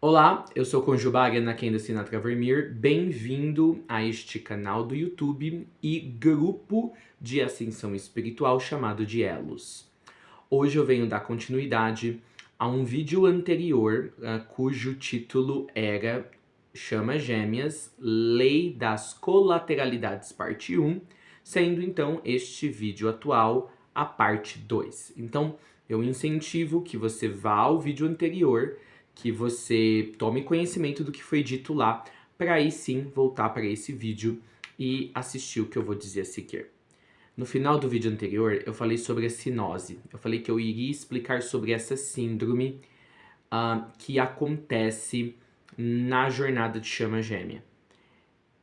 Olá, eu sou Conjubaga Nakenda Sinatra Vermeer. Bem-vindo a este canal do YouTube e grupo de ascensão espiritual chamado de Elos. Hoje eu venho dar continuidade a um vídeo anterior, cujo título era Chama Gêmeas, Lei das Colateralidades, parte 1, sendo então este vídeo atual a parte 2. Então, eu incentivo que você vá ao vídeo anterior, que você tome conhecimento do que foi dito lá, para aí sim voltar para esse vídeo e assistir o que eu vou dizer a seguir. No final do vídeo anterior, eu falei sobre a sinose. Eu falei que eu iria explicar sobre essa síndrome que acontece na jornada de chama gêmea.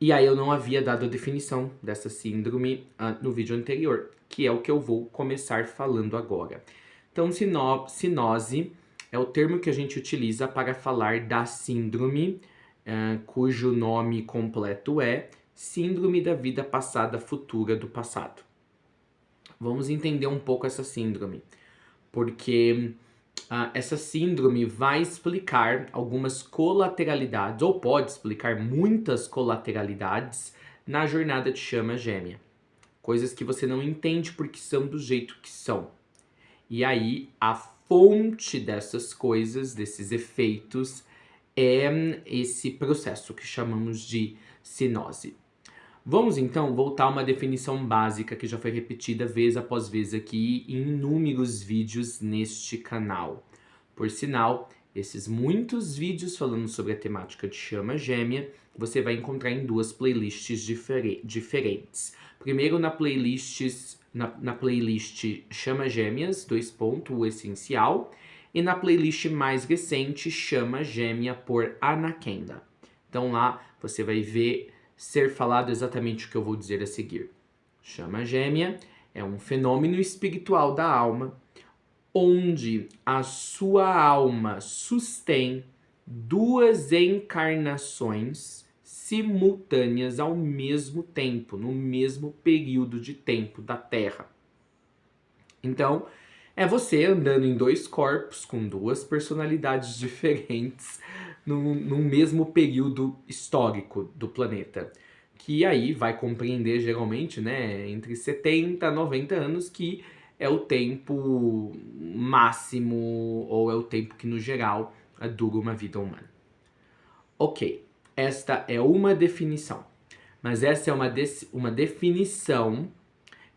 E aí eu não havia dado a definição dessa síndrome no vídeo anterior, que é o que eu vou começar falando agora. Então, sinose é o termo que a gente utiliza para falar da síndrome, cujo nome completo é Síndrome da Vida Passada Futura do Passado. Vamos entender um pouco essa síndrome, porque essa síndrome vai explicar algumas colateralidades, ou pode explicar muitas colateralidades na jornada de chama gêmea. Coisas que você não entende porque são do jeito que são. E aí, a fonte dessas coisas, desses efeitos, é esse processo que chamamos de sinose. Vamos então voltar a uma definição básica que já foi repetida vez após vez aqui em inúmeros vídeos neste canal. Por sinal, esses muitos vídeos falando sobre a temática de chama gêmea, você vai encontrar em duas playlists diferentes. Primeiro na playlist Chama Gêmeas, o essencial, e na playlist mais recente Chama Gêmea por Anakenda. Então lá você vai ver ser falado exatamente o que eu vou dizer a seguir. Chama gêmea é um fenômeno espiritual da alma, onde a sua alma sustém duas encarnações simultâneas ao mesmo tempo, no mesmo período de tempo da Terra. Então, é você andando em dois corpos com duas personalidades diferentes num mesmo período histórico do planeta. Que aí vai compreender geralmente, né, entre 70 a 90 anos, que é o tempo máximo, ou é o tempo que no geral dura uma vida humana. Ok, esta é uma definição. Mas essa é uma definição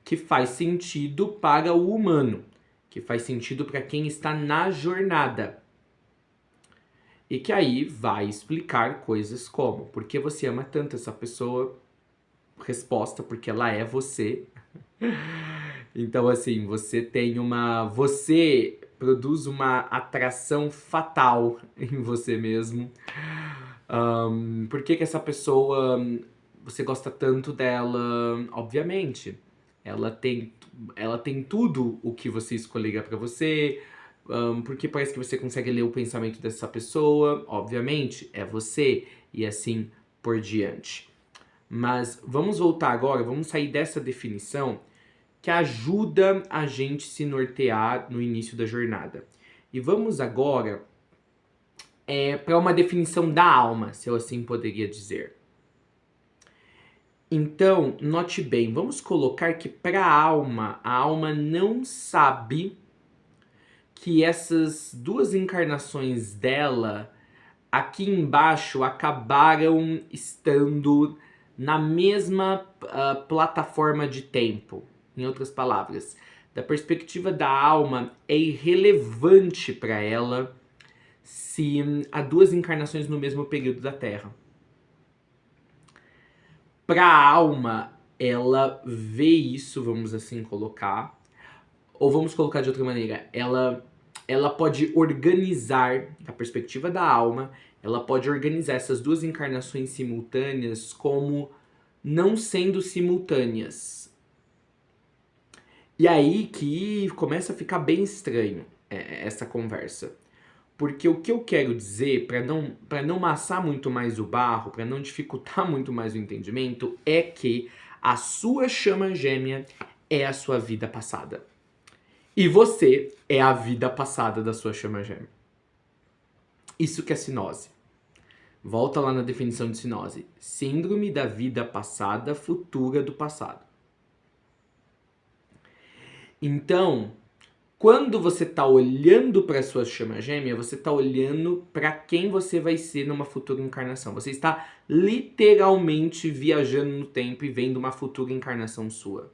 que faz sentido para o humano, que faz sentido para quem está na jornada. E que aí vai explicar coisas como: por que você ama tanto essa pessoa? Resposta: porque ela é você. Então, assim, você produz uma atração fatal em você mesmo. Por que essa pessoa, você gosta tanto dela? Obviamente, ela tem tudo o que você escolheria pra você. Porque parece que você consegue ler o pensamento dessa pessoa. Obviamente, é você. E assim por diante. Mas vamos voltar agora, vamos sair dessa definição que ajuda a gente se nortear no início da jornada. E vamos agora para uma definição da alma, se eu assim poderia dizer. Então, note bem, vamos colocar que para a alma não sabe que essas duas encarnações dela aqui embaixo acabaram estando na mesma plataforma de tempo. Em outras palavras, da perspectiva da alma, é irrelevante para ela se há duas encarnações no mesmo período da Terra. Para a alma, ela vê isso, vamos assim colocar, ou vamos colocar de outra maneira, ela pode organizar, da perspectiva da alma, ela pode organizar essas duas encarnações simultâneas como não sendo simultâneas. E aí que começa a ficar bem estranho essa conversa. Porque o que eu quero dizer, para não amassar muito mais o barro, para não dificultar muito mais o entendimento, é que a sua chama gêmea é a sua vida passada. E você é a vida passada da sua chama gêmea. Isso que é sinose. Volta lá na definição de sinose. Síndrome da vida passada, futura do passado. Então, quando você está olhando para a sua chama gêmea, você está olhando para quem você vai ser numa futura encarnação. Você está literalmente viajando no tempo e vendo uma futura encarnação sua.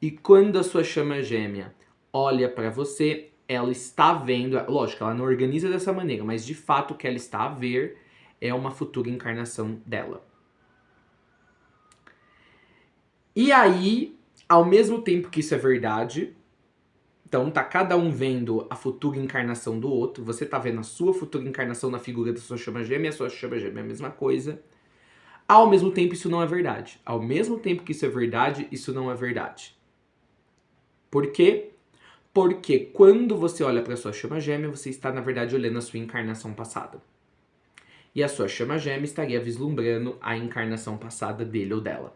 E quando a sua chama gêmea olha para você, ela está vendo, lógico, ela não organiza dessa maneira, mas de fato o que ela está a ver é uma futura encarnação dela. E aí, ao mesmo tempo que isso é verdade, então tá cada um vendo a futura encarnação do outro, você tá vendo a sua futura encarnação na figura da sua chama gêmea, a sua chama gêmea é a mesma coisa. Ao mesmo tempo isso não é verdade. Ao mesmo tempo que isso é verdade, isso não é verdade. Por quê? Porque quando você olha para a sua chama gêmea, você está na verdade olhando a sua encarnação passada. E a sua chama gêmea estaria vislumbrando a encarnação passada dele ou dela.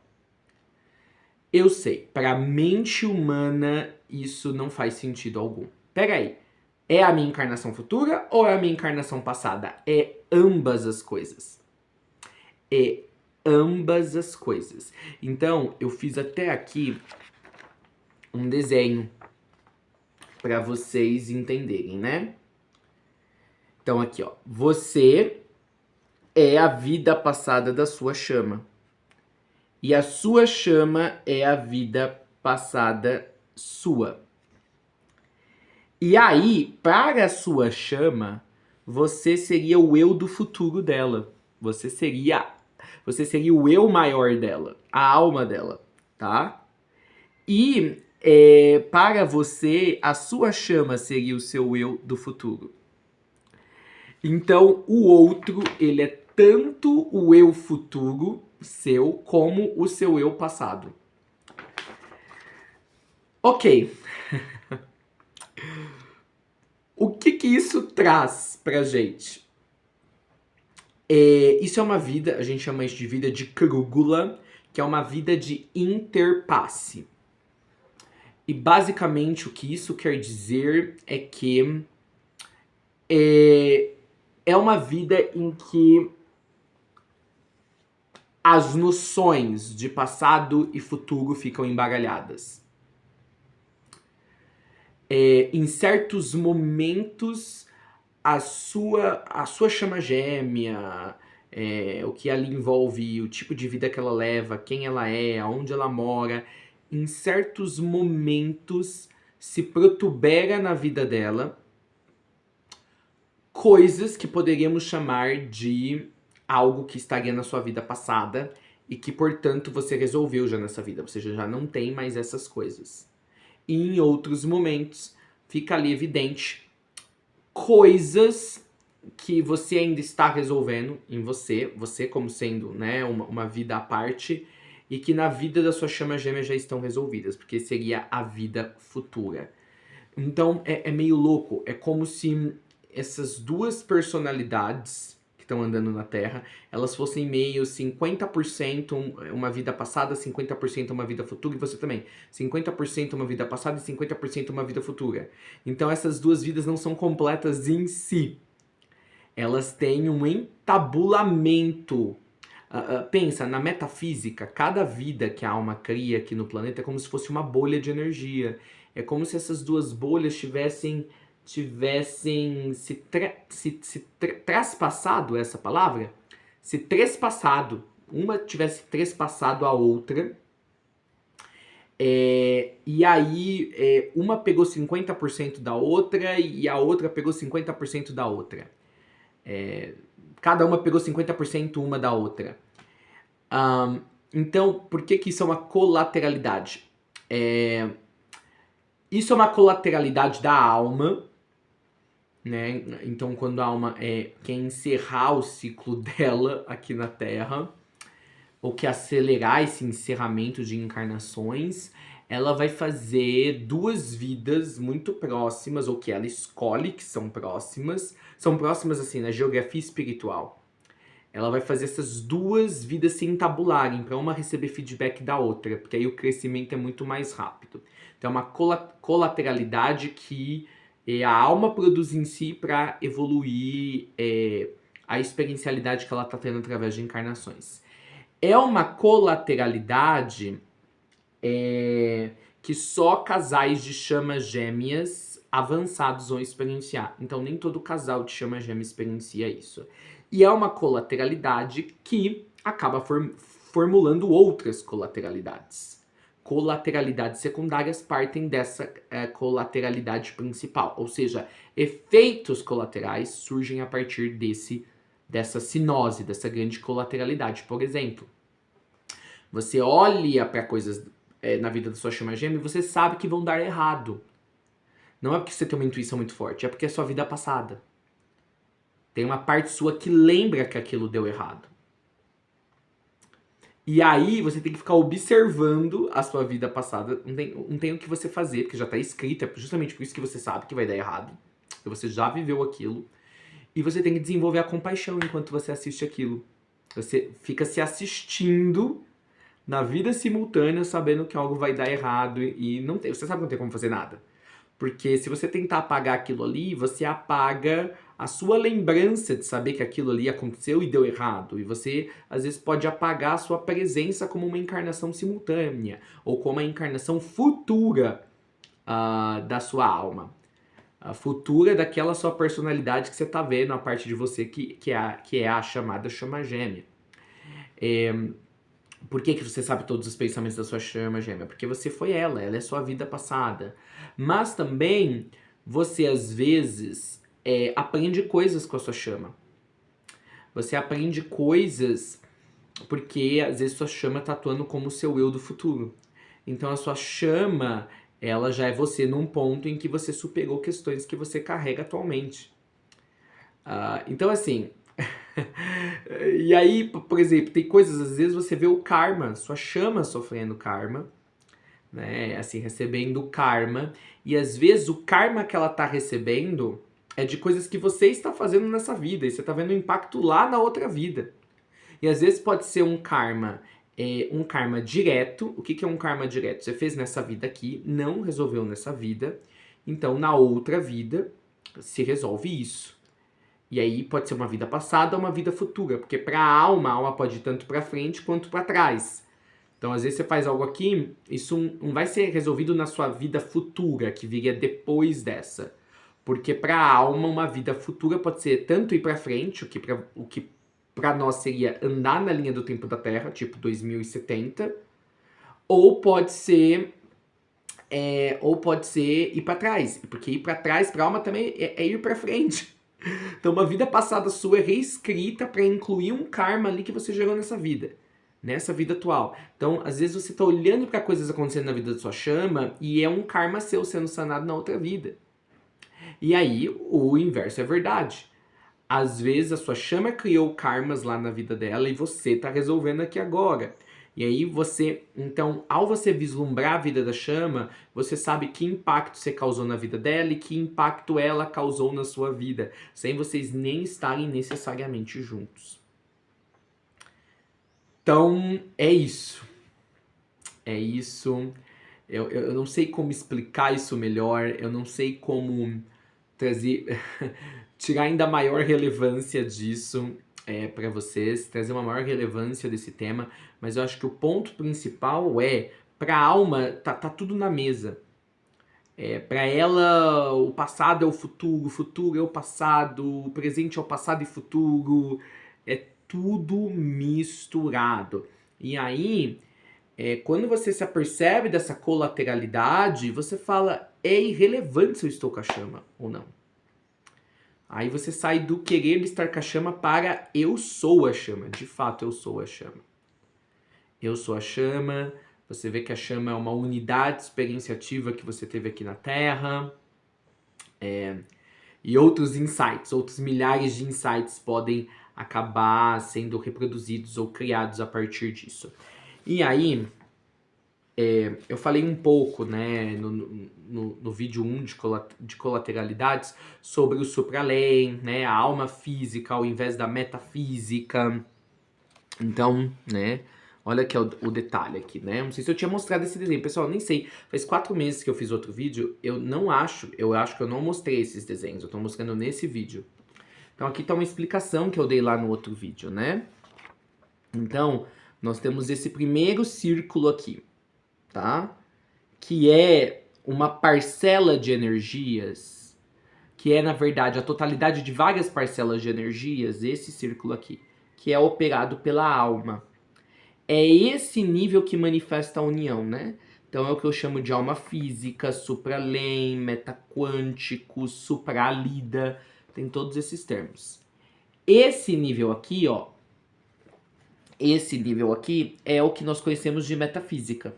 Eu sei, para a mente humana isso não faz sentido algum. Pera aí, é a minha encarnação futura ou é a minha encarnação passada? É ambas as coisas. É ambas as coisas. Então, eu fiz até aqui um desenho para vocês entenderem, né? Então aqui, ó, você é a vida passada da sua chama. E a sua chama é a vida passada sua. E aí, para a sua chama, você seria o eu do futuro dela. Você seria o eu maior dela, a alma dela, tá? E para você, a sua chama seria o seu eu do futuro. Então, o outro, ele é tanto o eu futuro seu, como o seu eu passado. Ok. O que isso traz pra gente? Isso é uma vida, a gente chama isso de vida de Krugula, que é uma vida de interpasse. E basicamente o que isso quer dizer é que é uma vida em que as noções de passado e futuro ficam embaralhadas. Em certos momentos, a sua chama gêmea, o que ela envolve, o tipo de vida que ela leva, quem ela é, aonde ela mora, em certos momentos se protubera na vida dela coisas que poderíamos chamar de algo que estaria na sua vida passada e que, portanto, você resolveu já nessa vida. Você já não tem mais essas coisas. E em outros momentos, fica ali evidente coisas que você ainda está resolvendo em você como sendo, né, uma vida à parte, e que na vida da sua chama gêmea já estão resolvidas, porque seria a vida futura. Então, é meio louco. É como se essas duas personalidades que estão andando na Terra, elas fossem meio 50% uma vida passada, 50% uma vida futura, e você também. 50% uma vida passada e 50% uma vida futura. Então essas duas vidas não são completas em si. Elas têm um entabulamento. Pensa, na metafísica, cada vida que a alma cria aqui no planeta é como se fosse uma bolha de energia. É como se essas duas bolhas tivessem se traspassado essa palavra, se trespassado, uma tivesse trespassado a outra, e aí uma pegou 50% da outra e a outra pegou 50% da outra. Cada uma pegou 50% uma da outra. Então, por que isso é uma colateralidade? Isso é uma colateralidade da alma, né? Então, quando a alma quer encerrar o ciclo dela aqui na Terra, ou quer acelerar esse encerramento de encarnações, ela vai fazer duas vidas muito próximas, ou que ela escolhe que são próximas assim, na geografia espiritual. Ela vai fazer essas duas vidas se entabularem, para uma receber feedback da outra, porque aí o crescimento é muito mais rápido. Então é uma colateralidade que a alma produz em si para evoluir a experiencialidade que ela está tendo através de encarnações. É uma colateralidade que só casais de chamas gêmeas avançados vão experienciar. Então, nem todo casal de chama gêmea experiencia isso. E é uma colateralidade que acaba formulando outras colateralidades. Colateralidades secundárias partem dessa colateralidade principal. Ou seja, efeitos colaterais surgem a partir dessa sinose, dessa grande colateralidade. Por exemplo, você olha para coisas na vida da sua chama gêmea e você sabe que vão dar errado. Não é porque você tem uma intuição muito forte, é porque é a sua vida passada. Tem uma parte sua que lembra que aquilo deu errado. E aí você tem que ficar observando a sua vida passada. Não tem o que você fazer, porque já está escrito. É justamente por isso que você sabe que vai dar errado. Porque você já viveu aquilo. E você tem que desenvolver a compaixão enquanto você assiste aquilo. Você fica se assistindo na vida simultânea, sabendo que algo vai dar errado e não tem, você sabe que não tem como fazer nada. Porque se você tentar apagar aquilo ali, você apaga a sua lembrança de saber que aquilo ali aconteceu e deu errado. E você, às vezes, pode apagar a sua presença como uma encarnação simultânea ou como a encarnação futura da sua alma. A futura daquela sua personalidade que você está vendo, a parte de você que é a chamada chama gêmea. Por que você sabe todos os pensamentos da sua chama gêmea? Porque você foi ela é sua vida passada. Mas também você, às vezes, aprende coisas com a sua chama. Você aprende coisas porque, às vezes, sua chama está atuando como o seu eu do futuro. Então, a sua chama, ela já é você num ponto em que você superou questões que você carrega atualmente. Então, assim... E aí, por exemplo, tem coisas, às vezes você vê o karma, sua chama sofrendo karma, né? Assim, recebendo karma. E às vezes o karma que ela tá recebendo é de coisas que você está fazendo nessa vida. E você tá vendo o impacto lá na outra vida. E às vezes pode ser um karma direto. O que é um karma direto? Você fez nessa vida aqui, não resolveu nessa vida. Então, na outra vida, se resolve isso. E aí pode ser uma vida passada ou uma vida futura, porque para a alma pode ir tanto para frente quanto para trás. Então, às vezes você faz algo aqui, isso não vai ser resolvido na sua vida futura, que viria depois dessa. Porque para a alma, uma vida futura pode ser tanto ir para frente, o que para nós seria andar na linha do tempo da Terra, tipo 2070, ou pode ser ir para trás, porque ir para trás para a alma também é ir para frente. Então, uma vida passada sua é reescrita para incluir um karma ali que você gerou nessa vida atual. Então, às vezes você está olhando para coisas acontecendo na vida da sua chama e é um karma seu sendo sanado na outra vida. E aí, o inverso é verdade. Às vezes a sua chama criou karmas lá na vida dela e você está resolvendo aqui agora. E aí então, ao você vislumbrar a vida da chama, você sabe que impacto você causou na vida dela e que impacto ela causou na sua vida, sem vocês nem estarem necessariamente juntos. Então, é isso. É isso. Eu não sei como explicar isso melhor, eu não sei como tirar ainda maior relevância disso para vocês, trazer uma maior relevância desse tema, mas eu acho que o ponto principal para a alma, tá tudo na mesa. Para ela, o passado é o futuro é o passado, o presente é o passado e futuro, é tudo misturado. E aí, quando você se apercebe dessa colateralidade, você fala, é irrelevante se eu estou com a chama ou não. Aí você sai do querer estar com a chama para eu sou a chama. De fato, eu sou a chama. Eu sou a chama. Você vê que a chama é uma unidade experienciativa que você teve aqui na Terra. E outros insights, outros milhares de insights podem acabar sendo reproduzidos ou criados a partir disso. E aí, eu falei um pouco, né, no vídeo 1 de colateralidades sobre o supralém, né, a alma física ao invés da metafísica. Então, né, Olha aqui o detalhe aqui, né? Não sei se eu tinha mostrado esse desenho. Pessoal, nem sei. Faz 4 meses que eu fiz outro vídeo. Eu acho que eu não mostrei esses desenhos. Eu tô mostrando nesse vídeo. Então aqui tá uma explicação que eu dei lá no outro vídeo, né? Então, nós temos esse primeiro círculo aqui, tá? Que é uma parcela de energias, que é, na verdade, a totalidade de várias parcelas de energias, esse círculo aqui, que é operado pela alma. É esse nível que manifesta a união, né? Então é o que eu chamo de alma física, supralém, metaquântico, supralida, tem todos esses termos. Esse nível aqui, ó, esse nível aqui é o que nós conhecemos de metafísica,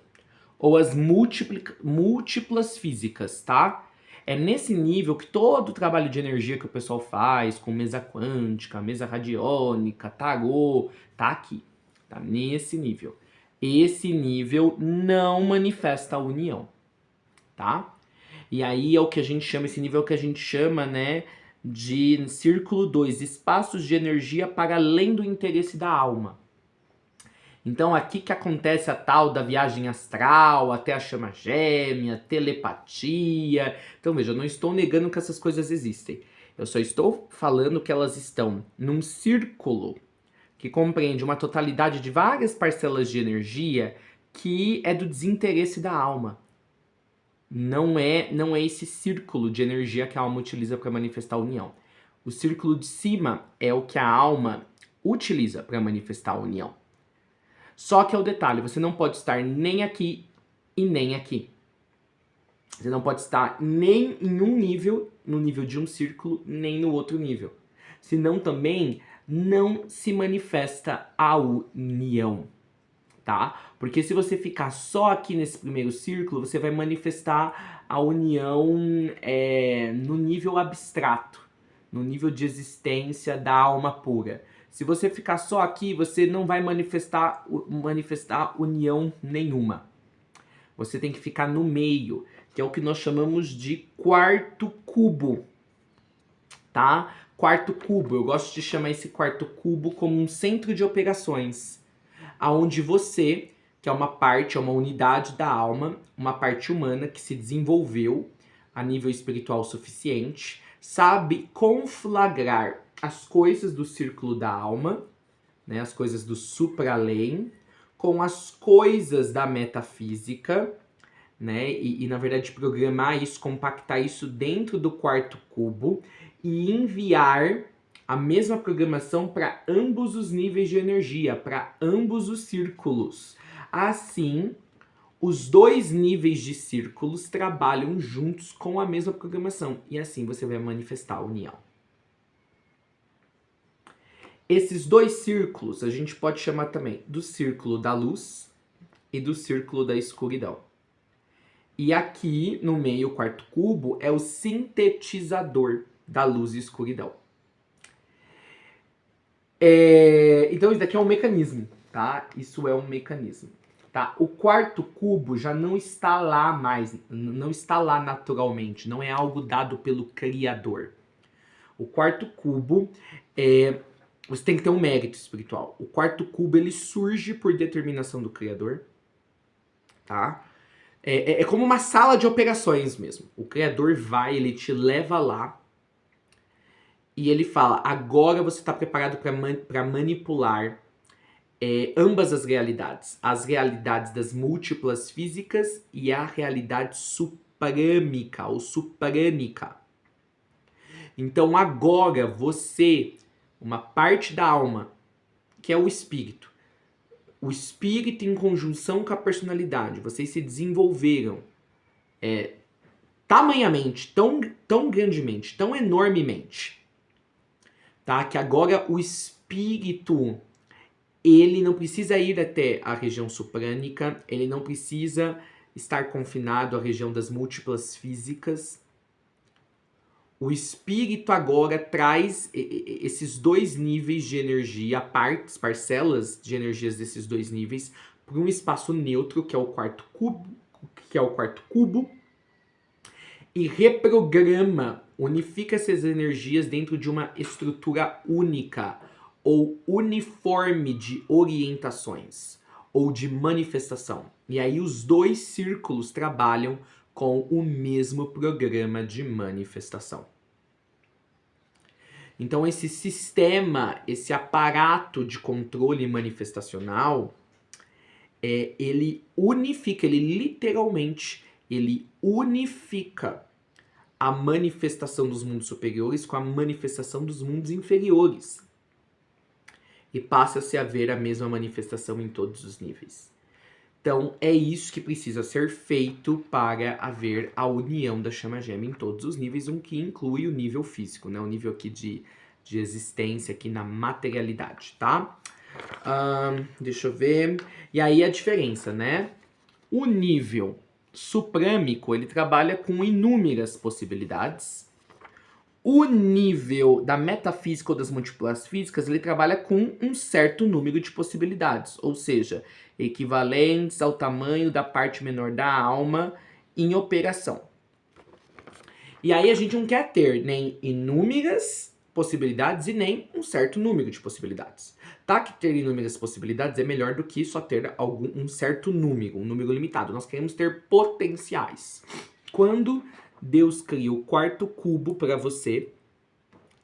ou as múltiplas físicas, tá? É nesse nível que todo o trabalho de energia que o pessoal faz, com mesa quântica, mesa radiônica, tarô, tá aqui. Tá nesse nível. Esse nível não manifesta a união, tá? E aí é o que a gente chama, esse nível é o que a gente chama, né, de círculo 2, espaços de energia para além do interesse da alma. Então aqui que acontece a tal da viagem astral, até a chama gêmea, telepatia. Então veja, eu não estou negando que essas coisas existem. Eu só estou falando que elas estão num círculo que compreende uma totalidade de várias parcelas de energia que é do desinteresse da alma. Não é esse círculo de energia que a alma utiliza para manifestar a união. O círculo de cima é o que a alma utiliza para manifestar a união. Só que é o detalhe, você não pode estar nem aqui e nem aqui. Você não pode estar nem em um nível, no nível de um círculo, nem no outro nível. Senão também não se manifesta a união, tá? Porque se você ficar só aqui nesse primeiro círculo, você vai manifestar a união no nível abstrato, no nível de existência da alma pura. Se você ficar só aqui, você não vai manifestar união nenhuma. Você tem que ficar no meio, que é o que nós chamamos de quarto cubo, tá? Quarto cubo, eu gosto de chamar esse quarto cubo como um centro de operações, aonde você, que é uma parte, é uma unidade da alma, uma parte humana que se desenvolveu a nível espiritual suficiente, sabe conflagrar as coisas do círculo da alma, né, as coisas do supra-além, com as coisas da metafísica, né, e na verdade programar isso, compactar isso dentro do quarto cubo e enviar a mesma programação para ambos os níveis de energia, para ambos os círculos. Assim, os dois níveis de círculos trabalham juntos com a mesma programação e assim você vai manifestar a união. Esses dois círculos a gente pode chamar também do círculo da luz e do círculo da escuridão. E aqui no meio, o quarto cubo é o sintetizador da luz e escuridão. Então isso daqui é um mecanismo, tá? Isso é um mecanismo, tá? O quarto cubo já não está lá mais, não está lá naturalmente, não é algo dado pelo Criador. O quarto cubo você tem que ter um mérito espiritual. O quarto cubo ele surge por determinação do Criador, tá? É como uma sala de operações mesmo. O Criador vai, ele te leva lá e ele fala, agora você está preparado para manipular ambas as realidades. As realidades das múltiplas físicas e a realidade suprâmica, ou suprânica. Então agora você, uma parte da alma, que é o espírito em conjunção com a personalidade, vocês se desenvolveram tamanhamente, tão grandemente, tão enormemente, tá? Que agora o espírito, ele não precisa ir até a região suprânica, ele não precisa estar confinado à região das múltiplas físicas. O espírito agora traz esses dois níveis de energia, parcelas de energias desses dois níveis, para um espaço neutro, que é o quarto cubo, e reprograma, unifica essas energias dentro de uma estrutura única ou uniforme de orientações. ou de manifestação. E aí os dois círculos trabalham com o mesmo programa de manifestação. Então esse sistema, esse aparato de controle manifestacional, ele unifica, ele unifica a manifestação dos mundos superiores com a manifestação dos mundos inferiores. E passa-se a ver a mesma manifestação em todos os níveis. Então, é isso que precisa ser feito para haver a união da chama gêmea em todos os níveis, o que inclui o nível físico, né? O nível aqui de existência, aqui na materialidade, tá? Deixa eu ver. E aí a diferença, né? O nível suprâmico, ele trabalha com inúmeras possibilidades. O nível da metafísica ou das múltiplas físicas, ele trabalha com um certo número de possibilidades, ou seja, equivalentes ao tamanho da parte menor da alma em operação. E aí a gente não quer ter nem inúmeras possibilidades e nem um certo número de possibilidades. Tá que ter inúmeras possibilidades é melhor do que só ter um certo número, um número limitado. Nós queremos ter potenciais. Quando Deus cria o quarto cubo para você,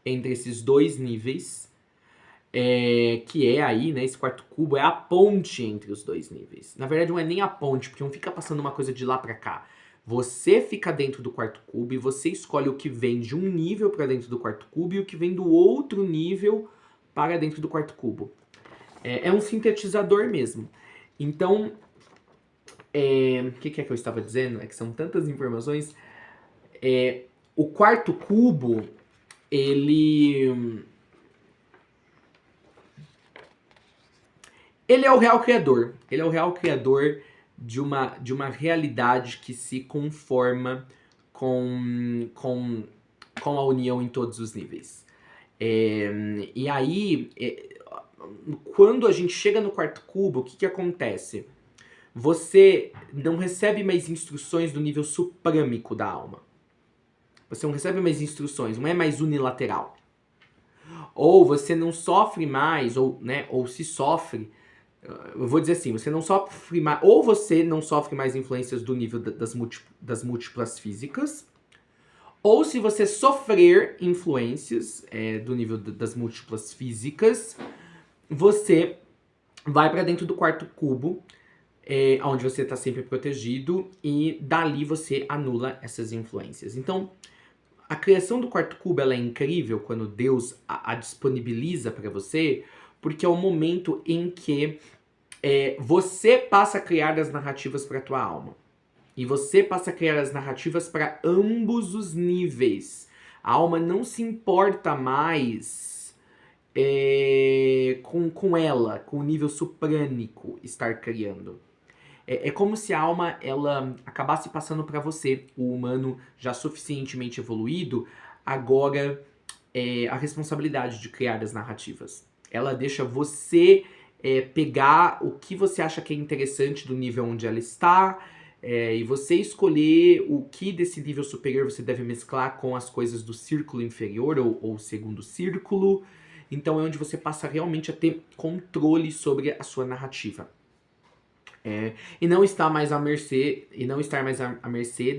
entre esses dois níveis, que é aí, né, esse quarto cubo é a ponte entre os dois níveis. Na verdade não é nem a ponte, porque um fica passando uma coisa de lá para cá. Você fica dentro do quarto cubo e você escolhe o que vem de um nível para dentro do quarto cubo e o que vem do outro nível para dentro do quarto cubo. É um sintetizador mesmo. Então, o que é que eu estava dizendo? É que são tantas informações. O quarto cubo, ele é o real criador. Ele é o real criador de uma realidade que se conforma com a união em todos os níveis. E aí, quando a gente chega no quarto cubo, o que acontece? Você não recebe mais instruções do nível suprâmico da alma. Você não recebe mais instruções, não é mais unilateral. Ou você não sofre mais, ou se sofre. Eu vou dizer assim, você não sofre mais, ou você não sofre mais influências do nível das múltiplas físicas, ou se você sofrer influências do nível das múltiplas físicas, você vai para dentro do quarto cubo, onde você está sempre protegido, e dali você anula essas influências. Então, a criação do quarto cubo ela é incrível quando Deus a disponibiliza para você, porque é o momento em que você passa a criar as narrativas para a tua alma. E você passa a criar as narrativas para ambos os níveis. A alma não se importa mais com ela, com o nível suprânico estar criando. É como se a alma ela acabasse passando para você, o humano já suficientemente evoluído, agora a responsabilidade de criar as narrativas. Ela deixa você pegar o que você acha que é interessante do nível onde ela está, e você escolher o que desse nível superior você deve mesclar com as coisas do círculo inferior ou segundo círculo. Então é onde você passa realmente a ter controle sobre a sua narrativa. E não estar mais à mercê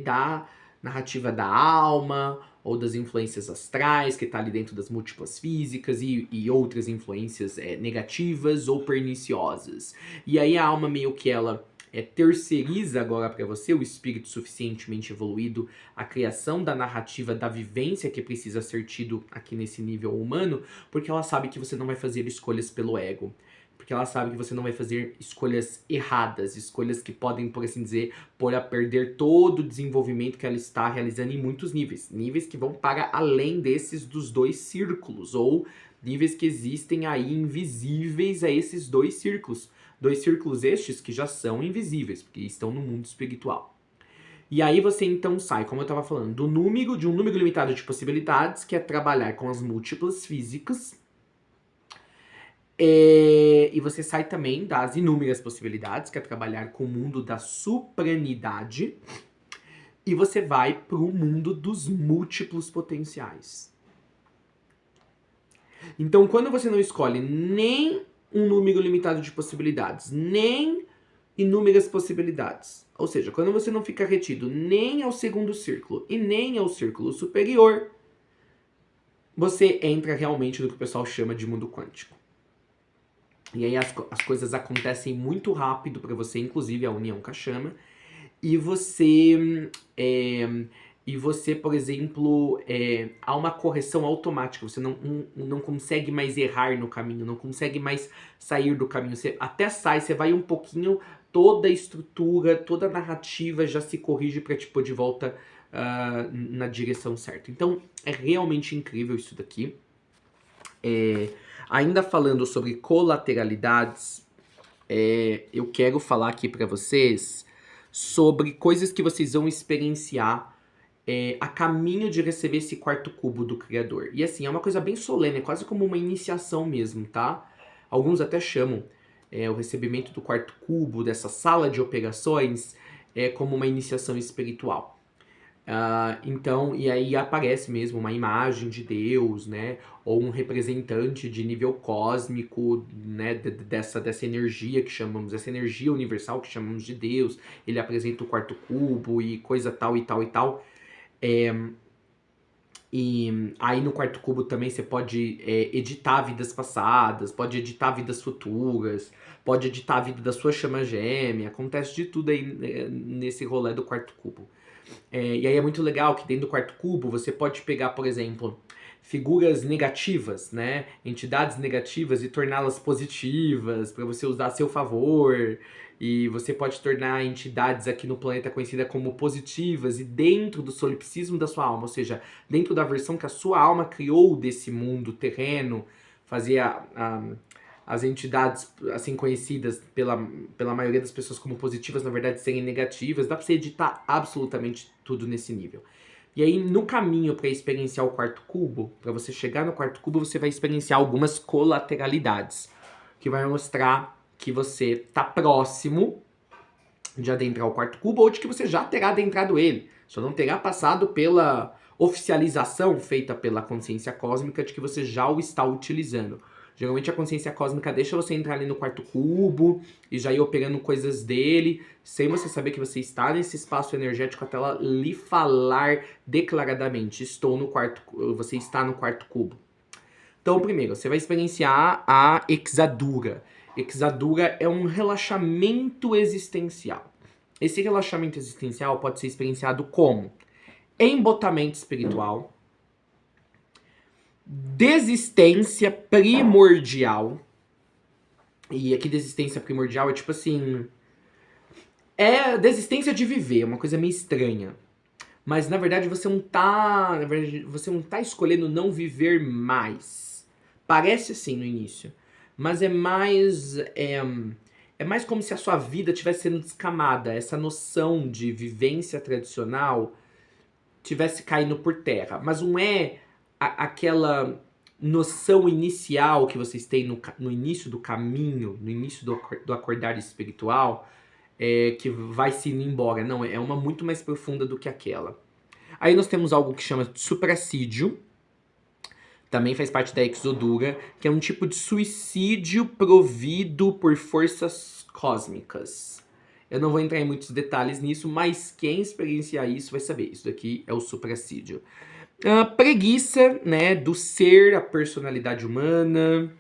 da narrativa da alma ou das influências astrais que está ali dentro das múltiplas físicas e outras influências negativas ou perniciosas. E aí a alma meio que ela terceiriza agora para você, o espírito suficientemente evoluído, a criação da narrativa da vivência que precisa ser tido aqui nesse nível humano, porque ela sabe que você não vai fazer escolhas pelo ego. Porque ela sabe que você não vai fazer escolhas erradas, escolhas que podem, por assim dizer, pôr a perder todo o desenvolvimento que ela está realizando em muitos níveis. Níveis que vão para além desses dos dois círculos, ou níveis que existem aí invisíveis a esses dois círculos. Dois círculos estes que já são invisíveis, porque estão no mundo espiritual. E aí você então sai, como eu estava falando, de um número limitado de possibilidades, que é trabalhar com as múltiplas físicas. E você sai também das inúmeras possibilidades, que é trabalhar com o mundo da supranidade. E você vai para o mundo dos múltiplos potenciais. Então, quando você não escolhe nem um número limitado de possibilidades, nem inúmeras possibilidades. Ou seja, quando você não fica retido nem ao segundo círculo e nem ao círculo superior, você entra realmente no que o pessoal chama de mundo quântico. E aí as coisas acontecem muito rápido para você, inclusive a união com a chama, e você, por exemplo, há uma correção automática, você não consegue mais errar no caminho, não consegue mais sair do caminho, você até sai, você vai um pouquinho, toda a estrutura, toda a narrativa já se corrige para te pôr de volta na direção certa. Então, é realmente incrível isso daqui. Ainda falando sobre colateralidades, eu quero falar aqui para vocês sobre coisas que vocês vão experienciar a caminho de receber esse quarto cubo do Criador. E assim, é uma coisa bem solene, é quase como uma iniciação mesmo, tá? Alguns até chamam o recebimento do quarto cubo, dessa sala de operações, como uma iniciação espiritual. Então, e aí aparece mesmo uma imagem de Deus, né? Ou um representante de nível cósmico, né? Dessa energia que chamamos, essa energia universal que chamamos de Deus. Ele apresenta o quarto cubo e coisa tal e tal e tal. E aí no quarto cubo também você pode editar vidas passadas, pode editar vidas futuras, pode editar a vida da sua chama gêmea, acontece de tudo aí nesse rolê do quarto cubo. E aí é muito legal que dentro do quarto cubo você pode pegar, por exemplo, figuras negativas, né? Entidades negativas e torná-las positivas para você usar a seu favor. E você pode tornar entidades aqui no planeta conhecidas como positivas e dentro do solipsismo da sua alma, ou seja, dentro da versão que a sua alma criou desse mundo terreno, fazer as entidades assim conhecidas pela maioria das pessoas como positivas, na verdade, serem negativas. Dá pra você editar absolutamente tudo nesse nível. E aí, no caminho para experienciar o quarto cubo, para você chegar no quarto cubo, você vai experienciar algumas colateralidades, que vai mostrar que você tá próximo de adentrar o quarto cubo, ou de que você já terá adentrado ele. Só não terá passado pela oficialização feita pela consciência cósmica de que você já o está utilizando. Geralmente a consciência cósmica deixa você entrar ali no quarto cubo e já ir operando coisas dele, sem você saber que você está nesse espaço energético até ela lhe falar declaradamente: você está no quarto cubo. Então, primeiro, você vai experienciar a exadura. Exadura é um relaxamento existencial. Esse relaxamento existencial pode ser experienciado como embotamento espiritual, desistência primordial. E aqui desistência primordial é tipo assim, é desistência de viver, uma coisa meio estranha. Mas na verdade você não tá escolhendo não viver mais. Parece assim no início, mas é mais como se a sua vida estivesse sendo descamada, essa noção de vivência tradicional tivesse caindo por terra, mas não é aquela noção inicial que vocês têm no início do caminho, no início do acordar espiritual, que vai se indo embora. Não, é uma muito mais profunda do que aquela. Aí nós temos algo que chama de supracídio, também faz parte da exodura, que é um tipo de suicídio provido por forças cósmicas. Eu não vou entrar em muitos detalhes nisso, mas quem experienciar isso vai saber. Isso daqui é o supracídio. Preguiça, né, do ser, a personalidade humana.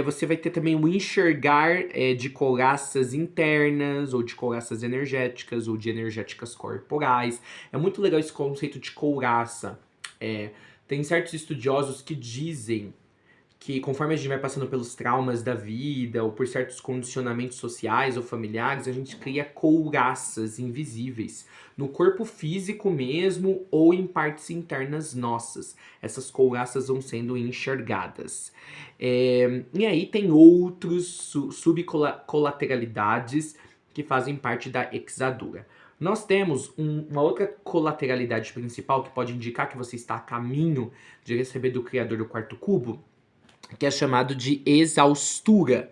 Você vai ter também o enxergar de couraças internas, ou de couraças energéticas, ou de energéticas corporais. É muito legal esse conceito de couraça. Tem certos estudiosos que dizem que conforme a gente vai passando pelos traumas da vida, ou por certos condicionamentos sociais ou familiares, a gente cria couraças invisíveis no corpo físico mesmo ou em partes internas nossas. Essas couraças vão sendo enxergadas. E aí tem outros subcolateralidades que fazem parte da exadura. Nós temos uma outra colateralidade principal que pode indicar que você está a caminho de receber do Criador do quarto cubo, que é chamado de exaustura,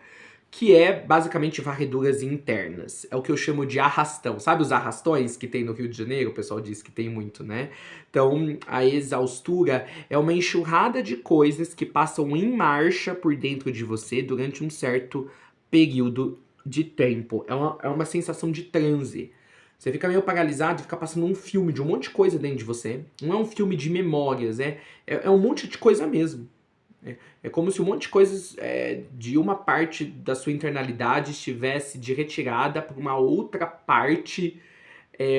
que é basicamente varreduras internas. É o que eu chamo de arrastão. Sabe os arrastões que tem no Rio de Janeiro? O pessoal diz que tem muito, né? Então, a exaustura é uma enxurrada de coisas que passam em marcha por dentro de você durante um certo período de tempo. É uma sensação de transe. Você fica meio paralisado e fica passando um filme de um monte de coisa dentro de você. Não é um filme de memórias, é um monte de coisa mesmo. É como se um monte de coisas de uma parte da sua internalidade estivesse de retirada para uma outra parte,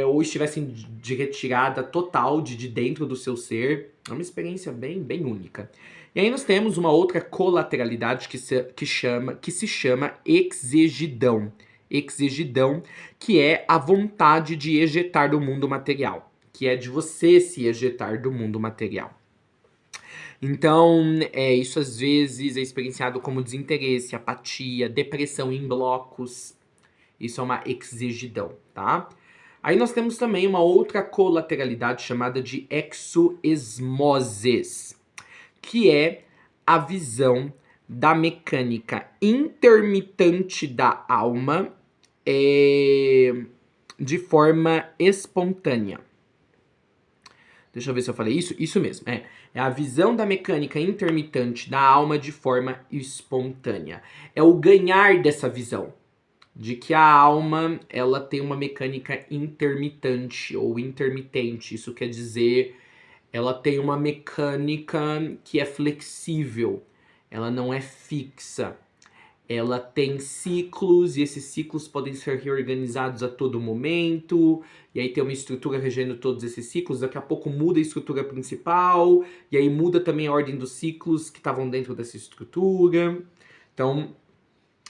ou estivessem de retirada total de dentro do seu ser. É uma experiência bem, bem única. E aí nós temos uma outra colateralidade que se chama exegidão. Exegidão, que é a vontade de ejetar do mundo material, que é de você se ejetar do mundo material. Então, isso às vezes é experienciado como desinteresse, apatia, depressão em blocos. Isso é uma exegidão, tá? Aí nós temos também uma outra colateralidade chamada de exoesmoses, que é a visão da mecânica intermitente da alma de forma espontânea. Deixa eu ver se eu falei isso. Isso mesmo, é a visão da mecânica intermitente da alma de forma espontânea. É o ganhar dessa visão, de que a alma ela tem uma mecânica intermitente ou intermitente. Isso quer dizer, ela tem uma mecânica que é flexível, ela não é fixa. Ela tem ciclos, e esses ciclos podem ser reorganizados a todo momento, e aí tem uma estrutura regendo todos esses ciclos. Daqui a pouco muda a estrutura principal, e aí muda também a ordem dos ciclos que estavam dentro dessa estrutura. Então,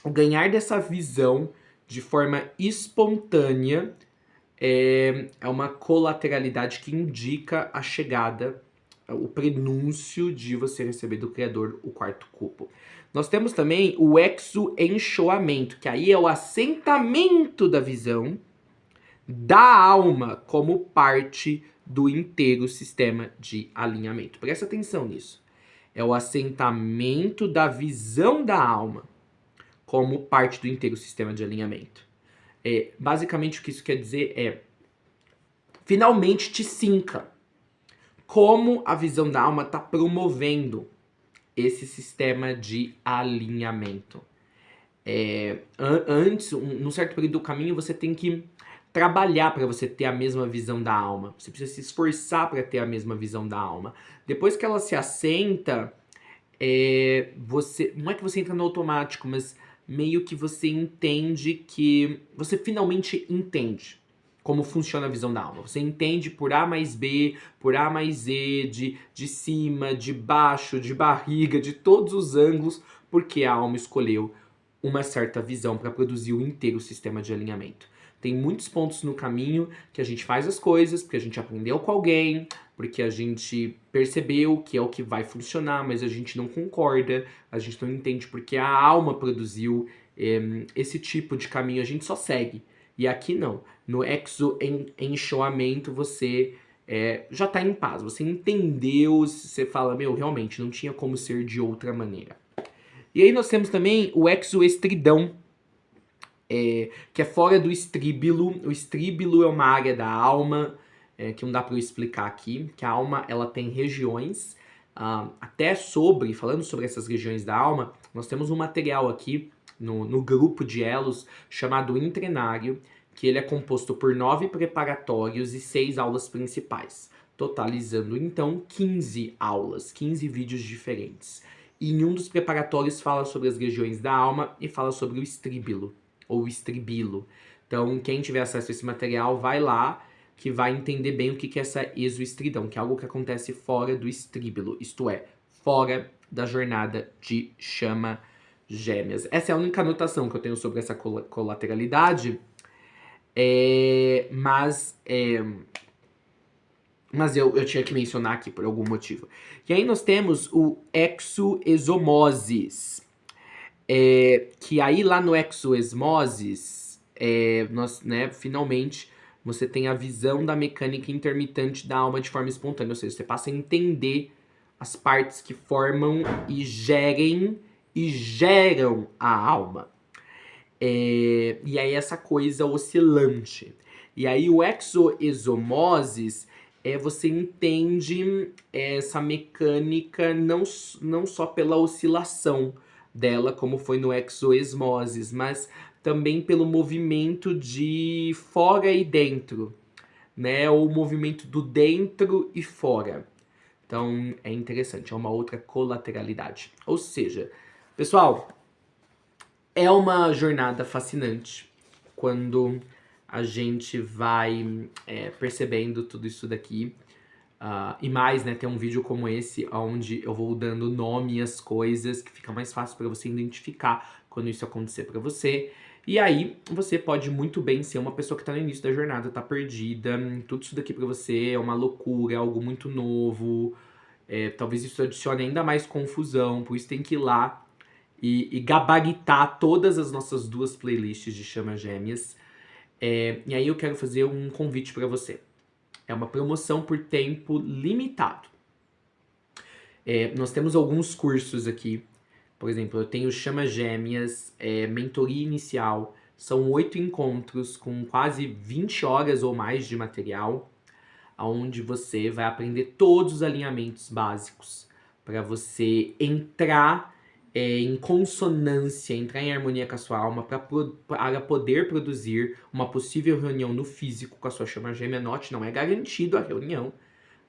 o ganhar dessa visão de forma espontânea é uma colateralidade que indica a chegada, o prenúncio de você receber do Criador o quarto cupo. Nós temos também o exoenchoamento, que aí é o assentamento da visão da alma como parte do inteiro sistema de alinhamento. Presta atenção nisso. É o assentamento da visão da alma como parte do inteiro sistema de alinhamento. Basicamente o que isso quer dizer é, finalmente te sinca como a visão da alma está promovendo esse sistema de alinhamento. Antes, num certo período do caminho, você tem que trabalhar para você ter a mesma visão da alma. Você precisa se esforçar para ter a mesma visão da alma. Depois que ela se assenta, não é que você entra no automático, mas meio que você entende que... Você finalmente entende como funciona a visão da alma. Você entende por A mais B, por A mais E, de cima, de baixo, de barriga, de todos os ângulos, porque a alma escolheu uma certa visão para produzir o inteiro sistema de alinhamento. Tem muitos pontos no caminho que a gente faz as coisas, porque a gente aprendeu com alguém, porque a gente percebeu que é o que vai funcionar, mas a gente não concorda, a gente não entende porque a alma produziu esse tipo de caminho, a gente só segue. E aqui não. No exoenchoamento você já está em paz. Você entendeu, você fala, realmente não tinha como ser de outra maneira. E aí nós temos também o exoestridão, que é fora do estríbilo. O estríbilo é uma área da alma que não dá para eu explicar aqui, que a alma ela tem regiões, falando sobre essas regiões da alma, nós temos um material aqui no grupo de elos chamado Intrenário, que ele é composto por 9 preparatórios e 6 aulas principais, totalizando então 15 aulas, 15 vídeos diferentes. E em um dos preparatórios fala sobre as regiões da alma e fala sobre o estríbilo, ou estribilo. Então, quem tiver acesso a esse material, vai lá, que vai entender bem o que é essa exoestridão, que é algo que acontece fora do estríbilo, isto é, fora da jornada de chama gêmeas. Essa é a única anotação que eu tenho sobre essa colateralidade, mas eu tinha que mencionar aqui por algum motivo. E aí nós temos o exoesmoses, que aí lá no exoesmoses, finalmente você tem a visão da mecânica intermitente da alma de forma espontânea, ou seja, você passa a entender as partes que formam e geram a alma. E aí essa coisa oscilante. E aí o exoesomoses você entende essa mecânica não só pela oscilação dela, como foi no exoesmoses, mas também pelo movimento de fora e dentro, né? O movimento do dentro e fora. Então é interessante, é uma outra colateralidade. Ou seja, pessoal, é uma jornada fascinante quando a gente vai percebendo tudo isso daqui. E mais, né, tem um vídeo como esse, onde eu vou dando nome às coisas, que fica mais fácil para você identificar quando isso acontecer para você. E aí, você pode muito bem ser uma pessoa que tá no início da jornada, tá perdida, tudo isso daqui para você é uma loucura, é algo muito novo, talvez isso adicione ainda mais confusão, por isso tem que ir lá e gabaritar todas as nossas 2 playlists de Chama Gêmeas. E aí eu quero fazer um convite para você. É uma promoção por tempo limitado. Nós temos alguns cursos aqui. Por exemplo, eu tenho Chama Gêmeas, mentoria inicial. São 8 encontros com quase 20 horas ou mais de material, onde você vai aprender todos os alinhamentos básicos para você entrar em consonância, entrar em harmonia com a sua alma, para poder produzir uma possível reunião no físico com a sua chama gêmea. Note, não é garantido a reunião.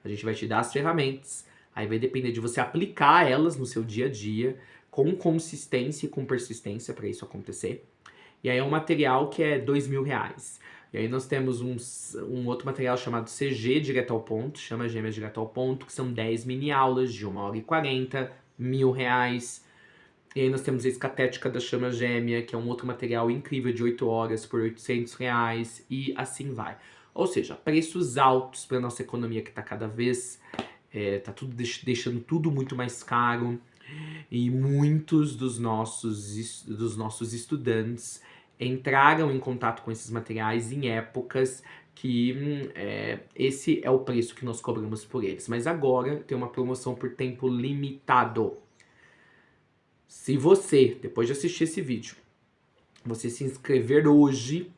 A gente vai te dar as ferramentas. Aí vai depender de você aplicar elas no seu dia a dia, com consistência e com persistência para isso acontecer. E aí é um material que é R$2.000. E aí nós temos um outro material chamado CG Direto ao Ponto, Chama Gêmeas Direto ao Ponto, que são 10 mini aulas de 1h40, R$1.000. E aí nós temos a Escatética da Chama Gêmea, que é um outro material incrível de 8 horas por R$800, e assim vai. Ou seja, preços altos para nossa economia que está cada vez, tá tudo deixando tudo muito mais caro, e muitos dos nossos estudantes entraram em contato com esses materiais em épocas que esse é o preço que nós cobramos por eles. Mas agora tem uma promoção por tempo limitado. Se você, depois de assistir esse vídeo, você se inscrever hoje,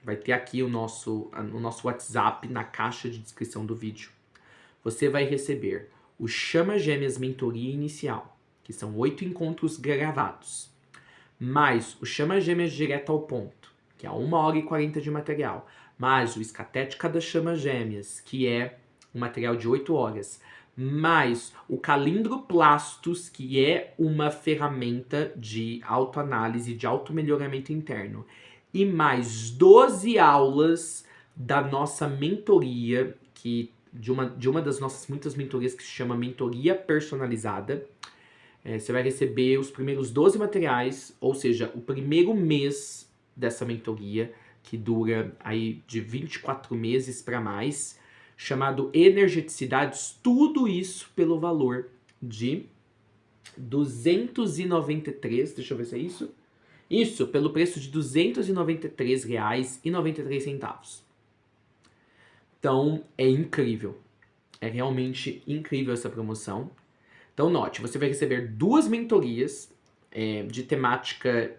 vai ter aqui o nosso WhatsApp na caixa de descrição do vídeo. Você vai receber o Chama Gêmeas Mentoria Inicial, que são 8 encontros gravados, mais o Chama Gêmeas Direto ao Ponto, que é 1h40 de material, mais o Escatética das Chama Gêmeas, que é um material de 8 horas, mais o Calindroplastos, que é uma ferramenta de autoanálise, de automelhoramento interno, e mais 12 aulas da nossa mentoria, de uma das nossas muitas mentorias, que se chama Mentoria Personalizada. Você vai receber os primeiros 12 materiais, ou seja, o primeiro mês dessa mentoria, que dura aí de 24 meses para mais, chamado Energeticidades, tudo isso pelo valor de 293, deixa eu ver se é isso. Isso, pelo preço de R$293,93. Então, é incrível. É realmente incrível essa promoção. Então, note, você vai receber 2 mentorias de temática,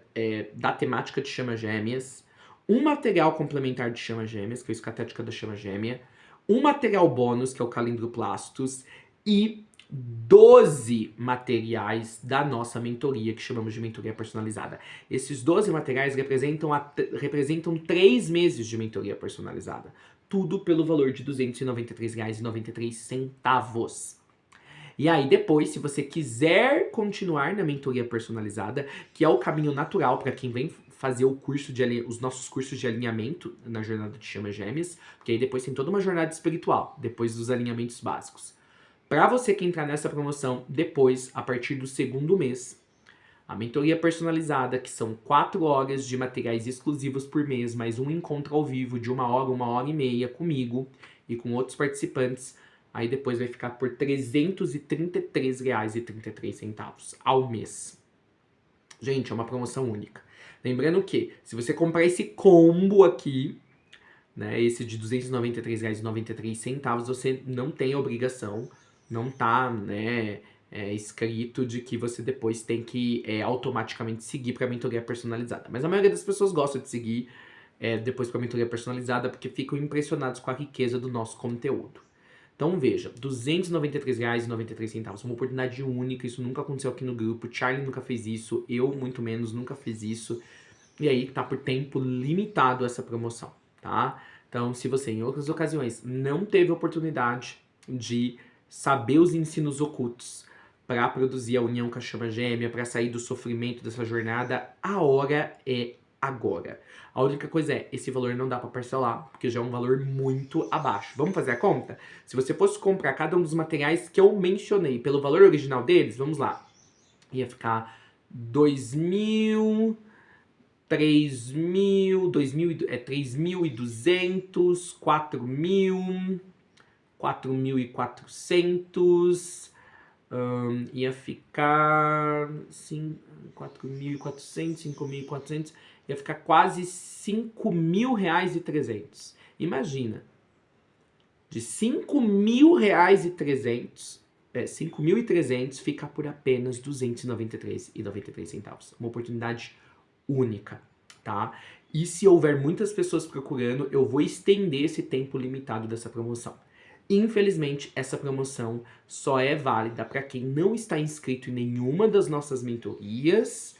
da temática de Chama Gêmeas, um material complementar de Chama Gêmeas, que é a Escatética da Chama Gêmea, um material bônus, que é o Calindroplastos, e 12 materiais da nossa mentoria, que chamamos de mentoria personalizada. Esses 12 materiais representam 3 meses de mentoria personalizada. Tudo pelo valor de R$293,93. E aí depois, se você quiser continuar na mentoria personalizada, que é o caminho natural para quem vem fazer os nossos cursos de alinhamento na jornada de Chama Gêmeas, porque aí depois tem toda uma jornada espiritual, depois dos alinhamentos básicos. Para você que entrar nessa promoção, depois, a partir do 2º mês, a mentoria personalizada, que são 4 horas de materiais exclusivos por mês, mais um encontro ao vivo de 1 hora, 1h30 comigo e com outros participantes, aí depois vai ficar por R$333,33 ao mês. Gente, é uma promoção única. Lembrando que, se você comprar esse combo aqui, né, esse de R$293,93, você não tem obrigação, não tá, né, escrito de que você depois tem que automaticamente seguir para mentoria personalizada. Mas a maioria das pessoas gosta de seguir depois para mentoria personalizada porque ficam impressionados com a riqueza do nosso conteúdo. Então veja, R$ 293,93, uma oportunidade única, isso nunca aconteceu aqui no grupo, Charlie nunca fez isso, eu muito menos nunca fiz isso, e aí tá por tempo limitado essa promoção, tá? Então se você em outras ocasiões não teve oportunidade de saber os ensinos ocultos para produzir a união com a chama gêmea, para sair do sofrimento dessa jornada, a hora é agora. A única coisa é, esse valor não dá para parcelar, porque já é um valor muito abaixo. Vamos fazer a conta? Se você fosse comprar cada um dos materiais que eu mencionei pelo valor original deles, vamos lá. Ia ficar 2.000, 3.000, 3.200, 4.000, 4.400... ia ficar 4.400, 5.400, ia ficar quase R$5.300. Imagina, de R$5.300, 5.300 fica por apenas R$293,93. Uma oportunidade única, tá? E se houver muitas pessoas procurando, eu vou estender esse tempo limitado dessa promoção. Infelizmente, essa promoção só é válida para quem não está inscrito em nenhuma das nossas mentorias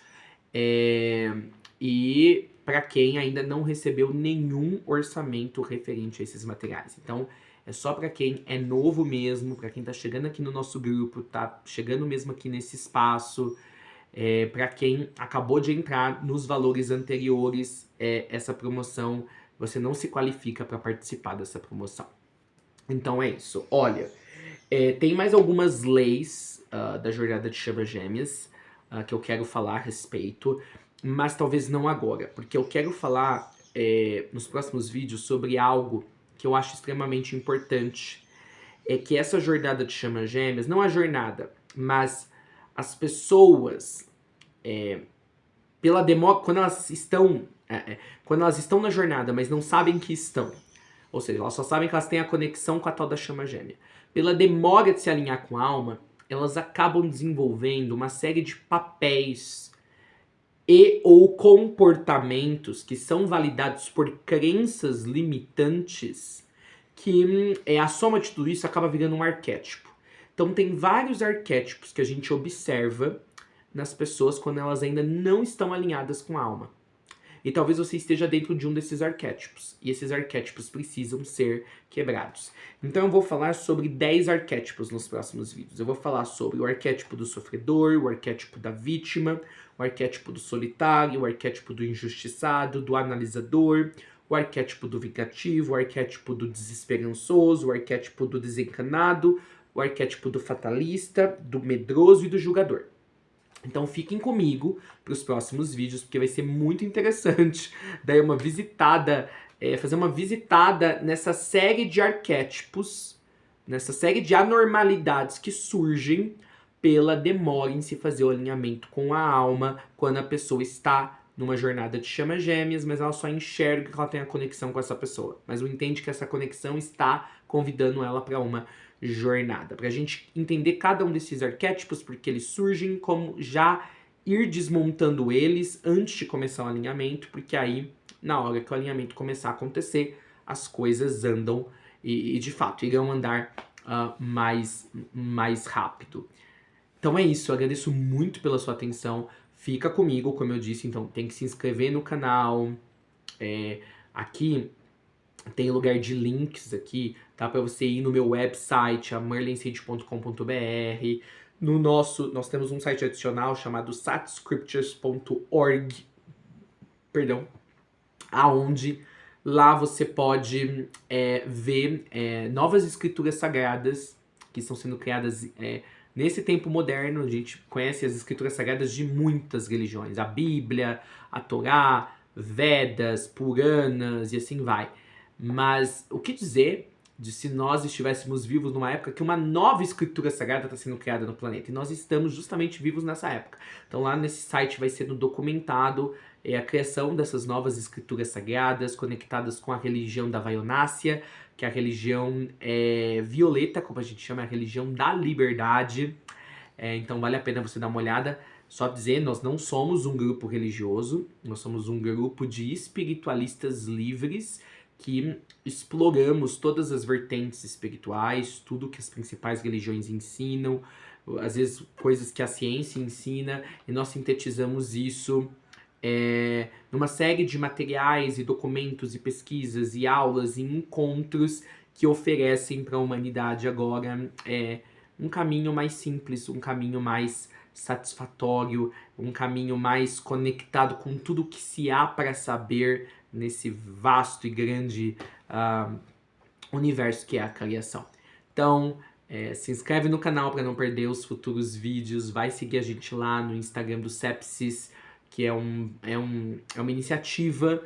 e para quem ainda não recebeu nenhum orçamento referente a esses materiais. Então, é só para quem é novo mesmo, para quem está chegando aqui no nosso grupo, está chegando mesmo aqui nesse espaço, para quem acabou de entrar nos valores anteriores, essa promoção, você não se qualifica para participar dessa promoção. Então é isso. Olha, tem mais algumas leis da jornada de chamas gêmeas que eu quero falar a respeito, mas talvez não agora, porque eu quero falar nos próximos vídeos sobre algo que eu acho extremamente importante. É que essa jornada de chamas gêmeas, não a jornada, mas as pessoas, pela demora, quando elas estão na jornada, mas não sabem que estão, ou seja, elas só sabem que elas têm a conexão com a tal da chama gêmea. Pela demora de se alinhar com a alma, elas acabam desenvolvendo uma série de papéis e ou comportamentos que são validados por crenças limitantes que a soma de tudo isso acaba virando um arquétipo. Então tem vários arquétipos que a gente observa nas pessoas quando elas ainda não estão alinhadas com a alma. E talvez você esteja dentro de um desses arquétipos. E esses arquétipos precisam ser quebrados. Então eu vou falar sobre 10 arquétipos nos próximos vídeos. Eu vou falar sobre o arquétipo do sofredor, o arquétipo da vítima, o arquétipo do solitário, o arquétipo do injustiçado, do analisador, o arquétipo do vingativo, o arquétipo do desesperançoso, o arquétipo do desencanado, o arquétipo do fatalista, do medroso e do julgador. Então fiquem comigo para os próximos vídeos, porque vai ser muito interessante dar uma visitada, fazer uma visitada nessa série de arquétipos, nessa série de anormalidades que surgem pela demora em se fazer o alinhamento com a alma, quando a pessoa está numa jornada de chamas gêmeas, mas ela só enxerga que ela tem a conexão com essa pessoa, mas não entende que essa conexão está convidando ela para uma jornada, pra gente entender cada um desses arquétipos, porque eles surgem, como já ir desmontando eles antes de começar o alinhamento, porque aí, na hora que o alinhamento começar a acontecer, as coisas andam e de fato irão andar mais rápido. Então é isso, eu agradeço muito pela sua atenção, fica comigo, como eu disse, então tem que se inscrever no canal, aqui tem lugar de links aqui, tá? Para você ir no meu website, merlinsage.com.br. Nós temos um site adicional chamado satscriptures.org, aonde lá você pode ver novas escrituras sagradas que estão sendo criadas nesse tempo moderno. A gente conhece as escrituras sagradas de muitas religiões, a Bíblia, a Torá, Vedas, Puranas e assim vai. Mas o que dizer de se nós estivéssemos vivos numa época que uma nova escritura sagrada está sendo criada no planeta? E nós estamos justamente vivos nessa época. Então lá nesse site vai sendo documentado a criação dessas novas escrituras sagradas conectadas com a religião da Vaionácia, que é a religião violeta, como a gente chama, a religião da liberdade. Então vale a pena você dar uma olhada. Só dizer, nós não somos um grupo religioso, nós somos um grupo de espiritualistas livres que exploramos todas as vertentes espirituais, tudo que as principais religiões ensinam, às vezes coisas que a ciência ensina, e nós sintetizamos isso numa série de materiais e documentos e pesquisas e aulas e encontros que oferecem para a humanidade agora um caminho mais simples, um caminho mais satisfatório, um caminho mais conectado com tudo que se há para saber nesse vasto e grande universo que é a criação. Então, se inscreve no canal para não perder os futuros vídeos, vai seguir a gente lá no Instagram do Sepsis, que é uma iniciativa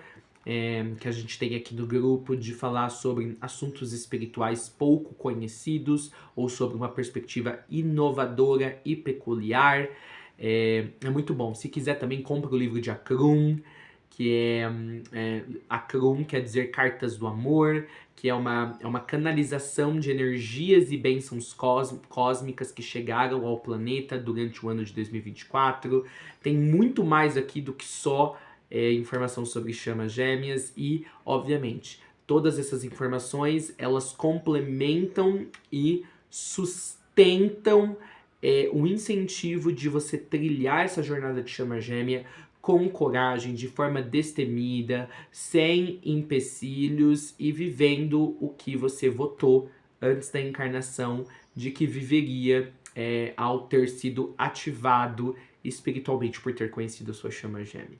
que a gente tem aqui no grupo de falar sobre assuntos espirituais pouco conhecidos ou sobre uma perspectiva inovadora e peculiar. É muito bom. Se quiser também, compra o livro de Akrum, que Akrum quer dizer Cartas do Amor, que é uma canalização de energias e bênçãos cósmicas que chegaram ao planeta durante o ano de 2024. Tem muito mais aqui do que só informação sobre chamas gêmeas e, obviamente, todas essas informações, elas complementam e sustentam o incentivo de você trilhar essa jornada de chama gêmea com coragem, de forma destemida, sem empecilhos e vivendo o que você votou antes da encarnação de que viveria ao ter sido ativado espiritualmente por ter conhecido a sua chama gêmea.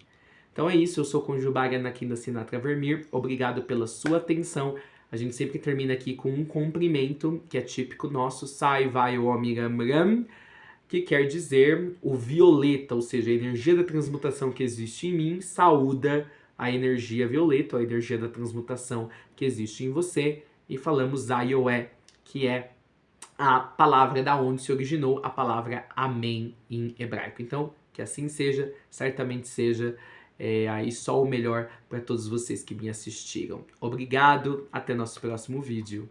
Então é isso, eu sou o Conjubaga Anakinda Sinatra Vermeer, obrigado pela sua atenção. A gente sempre termina aqui com um cumprimento, que é típico nosso, Sai Vai Om Ram Ram, que quer dizer o violeta, ou seja, a energia da transmutação que existe em mim, saúda a energia violeta, a energia da transmutação que existe em você, e falamos Ayoé, que é a palavra da onde se originou a palavra Amém em hebraico. Então, que assim seja, certamente seja, aí só o melhor para todos vocês que me assistiram. Obrigado, até nosso próximo vídeo.